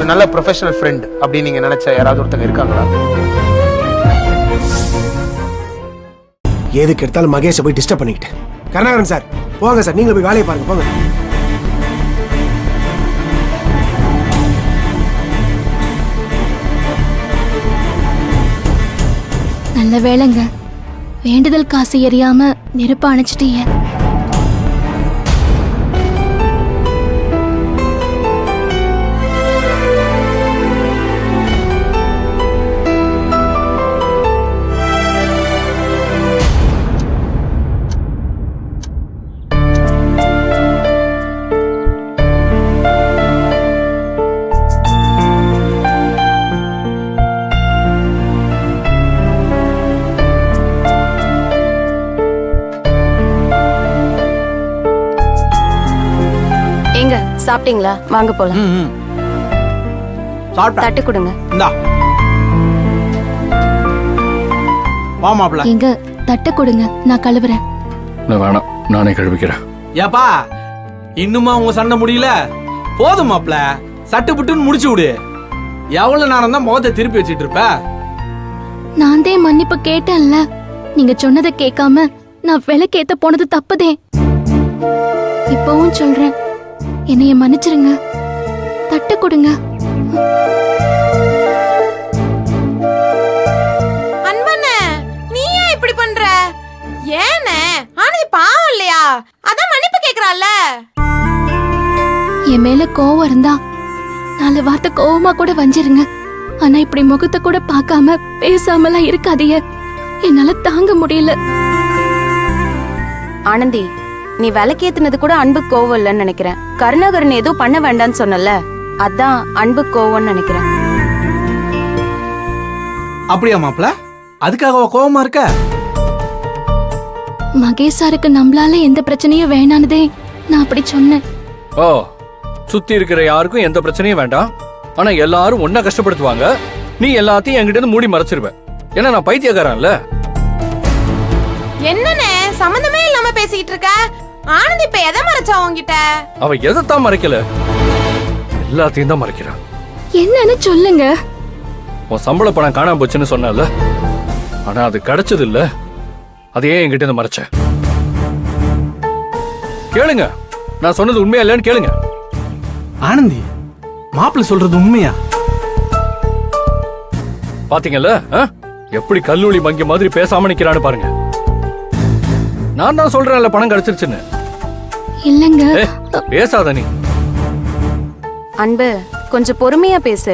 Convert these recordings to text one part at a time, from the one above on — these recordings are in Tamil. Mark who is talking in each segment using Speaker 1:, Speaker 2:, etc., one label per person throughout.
Speaker 1: ஒரு நல்ல ப்ரொஃபஷனல் ஃப்ரெண்ட் அப்படின்னு நீங்க நினைச்ச யாராவது ஒருத்தங்க இருக்காங்களா?
Speaker 2: எதுக்கு எடுத்தாலும் மகேஷை போய் டிஸ்டர்ப் பண்ணிக்கிட்டேன். கருணாகரன் சார் போங்க சார், நீங்க போய் வேலையை பாருங்க போங்க.
Speaker 3: நல்ல வேளைங்க, வேண்டுதல் காசு எரியாம நெருப்ப அணைச்சிட்டீங்க.
Speaker 4: சாப்பிட்டீங்களா? வாங்க போலாம். தட்டு கொடுங்க.
Speaker 5: இந்தா வா மாப்ள.
Speaker 3: எங்க தட்டு கொடுங்க, நான் கழுவுறேன்.
Speaker 6: வேணாம், நானே கழுவிக்கிறேன்.
Speaker 5: ஏப்பா இன்னுமா உங்க சண்டை முடியல? போதும் மாப்ள, சட்டு புட்டுன்னு முடிச்சு விடு. எவ்வளவு நேரம் தான் முகத்தை திருப்பி வச்சிட்டு இருப்ப?
Speaker 3: நான் தான் மன்னிப்பு கேட்டேன்ல, நீங்க சொன்னதை கேட்காம நான் விளக்கேத்த போனது தப்புதே. இப்பவும் சொல்றேன், என்னைய மன்னிச்சிருங்க. தட்டு கொடுங்க.
Speaker 4: அன்பண்ணே, நீ ஏன் இப்படி பண்ற? ஏனே ஆனந்தி பாவம் இல்லையா? அதான் மன்னிப்பு கேக்குறாள்ல.
Speaker 3: என் மேல கோவம் இருந்தா 4 வார்த்தை கோவமா கூட வஞ்சிருங்க. ஆனா இப்படி முகத்தை கூட பார்க்காம பேசாமலாம் இருக்காதீங்க. என்னால தாங்க முடியல.
Speaker 4: ஆனந்தி, நீ விளக்கேத்துனது கூட அன்பு கோவம் இல்லைன்னு நினைக்கிறேன். கருணாகரன் ஏதோ பண்ண வேண்டான்னு சொன்னல, அதான் அன்பு கோவம்னு நினைக்கிறேன்.
Speaker 5: அப்படியா மாப்ள? அதுக்காக கோவமா இருக்க?
Speaker 3: மகேஷ் சாருக்கு நம்மளால எந்த பிரச்சனையும் வேணானதே நான் அப்படி சொன்னேன்.
Speaker 6: ஓ, சுத்தி இருக்கிற யாருக்கும் எந்த பிரச்சனையும் வேண்டாம், ஆனா எல்லாரும் ஒன்னா கஷ்டப்படுத்துவாங்க. நீ எல்லாத்தையும் என்கிட்ட இருந்து மூடி மறைச்சிருவ. ஏன்னா நான் பைத்தியக்காரன்ல.
Speaker 4: என்னனே சம்பந்தமே இல்லாம பேசிக்கிட்டு இருக்க? ஆனந்தி இப்ப எதை மறைச்சா உன்கிட்ட?
Speaker 6: அவ எதைத்தான் மறைக்கல, எல்லாத்தையும் தான் மறைக்கிறான்.
Speaker 3: என்னன்னு சொல்லுங்க.
Speaker 6: உன் சம்பள பணம் காணாம போச்சுன்னு சொன்னல, ஆனா அது கிடைச்சது இல்ல. அதையே என்கிட்ட இருந்து மறைச்ச. கேளுங்க, நான் சொன்னது உண்மையா இல்லைன்னு கேளுங்க.
Speaker 5: ஆனந்தி, மாப்பிள்ள சொல்றது உண்மையா?
Speaker 6: பாத்தீங்கல்ல எப்படி கல்லூரி மங்கி மாதிரி பேசாம நிக்கிறான்னு பாருங்க. நான் தான் சொல்றேன்ல பணம் கிடைச்சிருச்சுன்னு.
Speaker 3: இல்லங்க,
Speaker 6: பேசாத நீ.
Speaker 4: அன்பு, கொஞ்சம் பொறுமையா பேசு.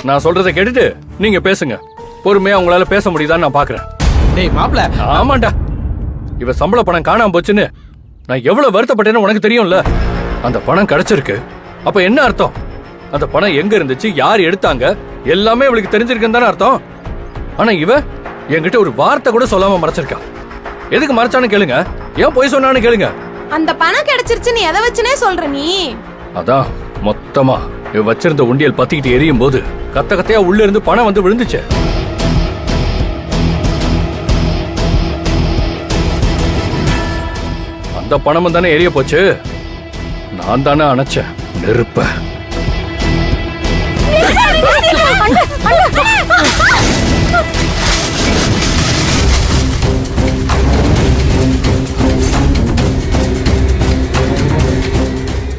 Speaker 6: நான் சொல்றதை கேட்டுட்டு நீங்க பேசுங்க. பொறுமையா உங்களால பேச முடியுதான்னு நான் பாக்குறேன்.
Speaker 5: டேய் மாப்ள.
Speaker 6: ஆமாண்டா, இவ சம்பள பணம் காணாம போச்சுன்னு நான் எவ்வளவு வருத்தப்பட்டேன்னு உனக்கு தெரியும்ல. அந்த பணம் கிடைச்சிருக்கு, அப்ப என்ன அர்த்தம்? அந்த பணம் எங்க இருந்துச்சு, யார் எடுத்தாங்க, எல்லாமே அவளுக்கு தெரிஞ்சிருக்குன்னு தானே அர்த்தம். ஆனா இவ என்கிட்ட ஒரு வார்த்தை கூட சொல்லாம மறைச்சிருக்கா. எதுக்கு மறைச்சான்னு கேளுங்க, ஏன் போய் சொன்னான்னு கேளுங்க.
Speaker 4: அந்த பணம் கிடைச்சிருச்சுன்னு எதை வச்சுனே சொல்ற நீ?
Speaker 6: அதான் மொத்தமா இவ வச்சிருந்த உண்டியல் பத்திக்கிட்டு எரியும் போது கத்த கத்தையா உள்ள இருந்து பணம் வந்து விழுந்துச்சு. அந்த பணமும் தானே எரிய போச்சு. நான் தானே அணைச்சேன் நெருப்ப.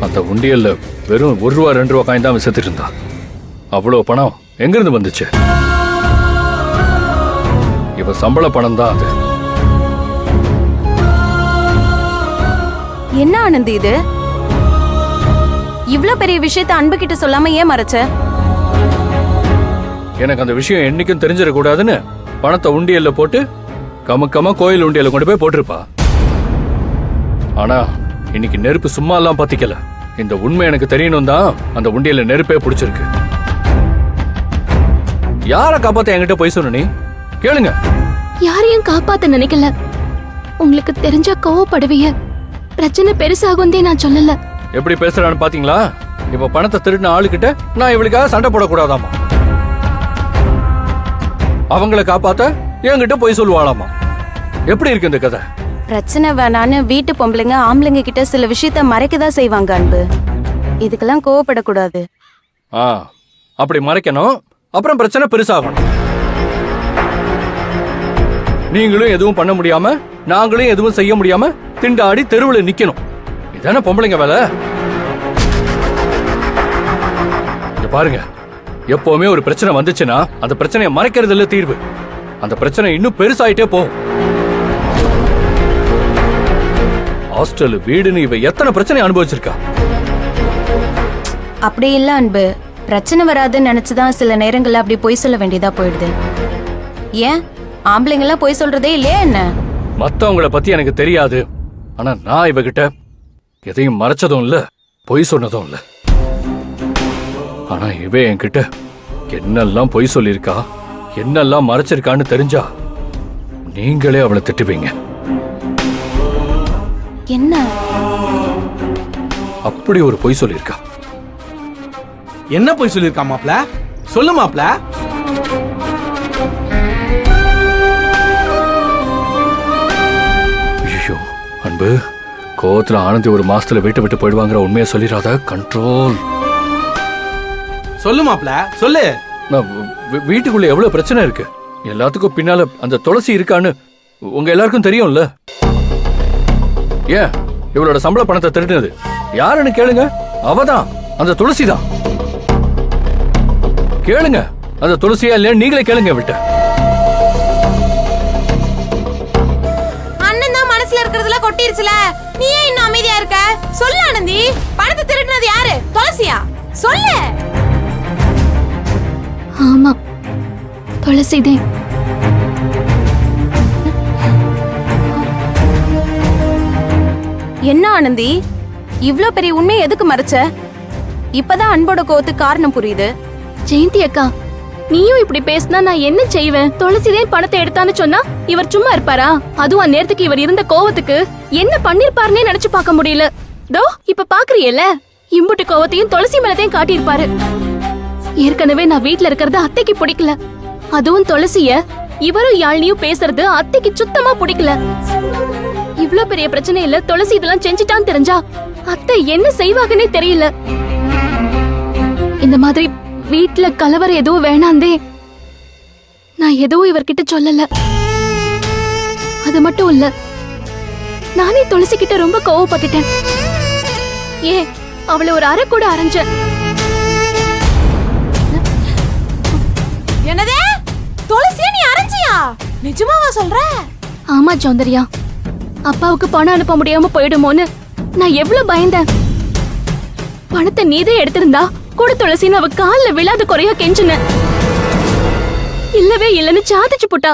Speaker 6: அந்த உண்டியல்ல வெறும் 1 ரூபா 2 ரூபா காயின் தான் விசத்துட்டு இருந்தா. அவ்வளவு பணம் எங்க இருந்து வந்துச்சு? இவ சம்பள பணம் தான் அது.
Speaker 4: என்ன ஆனந்தி இது? இவ்ளோ பெரிய விஷயத்தை அன்பு கிட்ட சொல்லாம ஏன் மறைச்ச?
Speaker 6: எனக்கு அந்த விஷயம் என்னைக்கும் தெரிஞ்சிட கூடாதுன்னு பணத்தை உண்டியல்ல போட்டு கமக்கமா கோயில் உண்டியல்ல கொண்டு போய் போட்டிருப்பா. ஆனா இன்னைக்கு நெருப்பு சும்மா எல்லாம் பத்திக்கல. இந்த உண்மை எனக்கு தெரியணும் தான் அந்த உண்டியல்ல நெருப்பே பிடிச்சிருக்கு. யார காப்பாத்த என்கிட்ட போய் சொன்ன நீ? கேளுங்க.
Speaker 3: யாரையும் காப்பாத்த நினைக்கல. உங்களுக்கு தெரிஞ்ச கோவப்படுவீங்க, பிரச்சனை பெருசாகும் நான் சொல்லல.
Speaker 6: எப்படி பேசுறான்னு பாத்தீங்களா? இப்ப பணத்தை திருடின ஆளுகிட்ட நான் இவளுக்காக சண்டை போடக்கூடாதாமா. அவங்கள காப்பாத்த என்கிட்ட போய் சொல்லுவாளாமா. எப்படி இருக்கு இந்த கதை?
Speaker 4: பிரச்சனை வேணான்னு வீட்டு பொம்பளைங்க ஆம்பளைங்க கிட்ட சில விஷயத்த மறைக்கதான் செய்வாங்க அன்பு. இதுக்கெல்லாம் கோவப்படக்கூடாது.
Speaker 6: ஆ அப்படி மறைக்கணும், அப்புறம் பிரச்சனை பெருசாகணும். நீங்களும் எதுவும் பண்ண முடியாம நாங்களும் எதுவும் செய்ய முடியாம திண்டாடி தெருவில் நிக்கணும். இதானே பொம்பளைங்க வேலை. இங்க பாருங்க, எப்பவுமே ஒரு பிரச்சனை வந்துச்சுன்னா அந்த பிரச்சனையை மறைக்கிறது இல்ல தீர்வு. அந்த பிரச்சனை இன்னும் பெருசாயிட்டே போகும். ஹாஸ்டல், வீடுன்னு இவ எத்தனை பிரச்சனை அனுபவிச்சிருக்கா.
Speaker 4: அப்படி இல்ல அன்பு, பிரச்சனை வராதுன்னு நினைச்சுதான் சில நேரங்கள்ல அப்படி பொய் சொல்ல வேண்டியதா போயிடுது. ஏன் ஆம்பளைங்கெல்லாம் பொய் சொல்றதே இல்லையா என்ன?
Speaker 6: மத்தவங்கள பத்தி எனக்கு தெரியாது. ஆனா நான் இவகிட்ட எதையும் மறைச்சதும் இல்ல, பொய் சொன்னதும் இல்ல. ஆனா இவ என்கிட்ட என்னெல்லாம் பொய் சொல்லியிருக்கா, என்னெல்லாம் மறைச்சிருக்கான்னு தெரிஞ்சா நீங்களே அவளை திட்டுவீங்க.
Speaker 4: என்ன?
Speaker 6: அப்படி ஒரு பொய் சொல்லியிருக்கா.
Speaker 5: என்ன போய் சொல்லிருக்கா மாப்ள? சொல்லு மாப்ள.
Speaker 6: ஐயோ அன்பு, கோவத்துல ஆனந்தி ஒரு மாசத்துல வீட்டை விட்டு போயிடுவாங்கிற உண்மையை சொல்லிடாத. கண்ட்ரோல்.
Speaker 5: சொல்லு மாப்ள, சொல்லு.
Speaker 6: வீட்டுக்குள்ள எவ்வளவு பிரச்சனை இருக்கு. எல்லாத்துக்கும் பின்னால அந்த துளசி இருக்கான்னு உங்க எல்லாருக்கும் தெரியும்ல. ஏன் இவளோட சம்பள பணத்தை திருடினது யாருன்னு கேளுங்க. அவதான், அந்த துளசி தான். கேளுங்க, அந்த துளசியா இல்லையா நீங்களே கேளுங்க விட்ட.
Speaker 7: அண்ணன் தான் மனசுல இருக்கிறதுல கொட்டிருச்சுல, நீ ஏன் இன்னும் அமைதியா இருக்க? சொல்லு ஆனந்தி, பணத்தை திருடினது யாரு? துளசியா? சொல்லு.
Speaker 3: ஆமா, துளசிதே.
Speaker 4: என்ன ஆனந்தி, இவ்ளோ பெரிய உண்மையை எதுக்கு மறைச்ச? இப்பதான் அன்போட கோவத்துக்கு காரணம் புரியுது.
Speaker 3: ஜெயந்தி அக்கா, நீயும் இப்படி பேசினா நான் என்ன செய்வேன்? துளசிதேன் பணத்தை எடுத்தான்னு சொன்னா இவர் சும்மா இருப்பாரா? அதுவும் அந்நேரத்துக்கு இவர் இருந்த கோவத்துக்கு என்ன பண்ணிருப்பாருன்னே நினைச்சு பார்க்க முடியல. தோ இப்ப பாக்குறியல்ல, இம்புட்டு கோவத்தையும் துளசி மேலத்தையும் காட்டியிருப்பாரு. ஏற்கனவே நான் வீட்ல இருக்கிறது அத்தைக்கு பிடிக்கல. அதுவும் துளசிய இவரும் யாழ்னியும் பேசுறது அத்தைக்கு சுத்தமா பிடிக்கல. இவ்ளோ பெரிய பிரச்சனை இல்ல, துளசி இதெல்லாம் செஞ்சுட்டான்னு தெரிஞ்சா அத்தை என்ன செய்வாங்கன்னே தெரியல. இந்த மாதிரி வீட்ல கலவரம் எதுவும் வேணாந்தே நான் எதுவும் இவர்கிட்ட சொல்லல. அது மட்டும் இல்ல, நானே துளசி கிட்ட ரொம்ப கோவப்பட்டுட்டேன். ஏன் அவளை ஒரு அரை கூட அரைஞ்சேன்.
Speaker 7: என்னதே? துளசியை நீ அரைஞ்சியா? நிஜமாவா சொல்ற?
Speaker 3: ஆமா சௌந்தர்யா, அப்பாவுக்கு பணம் அனுப்ப முடியாம போயிடுமோன்னு நான் எவ்வளவு பயந்தேன். பணத்தை நீதே எடுத்திருந்தா கூட துளசின்னு அவ கால்ல விழாத குறையா கெஞ்சின. இல்லவே இல்லன்னு சாதிச்சு போட்டா.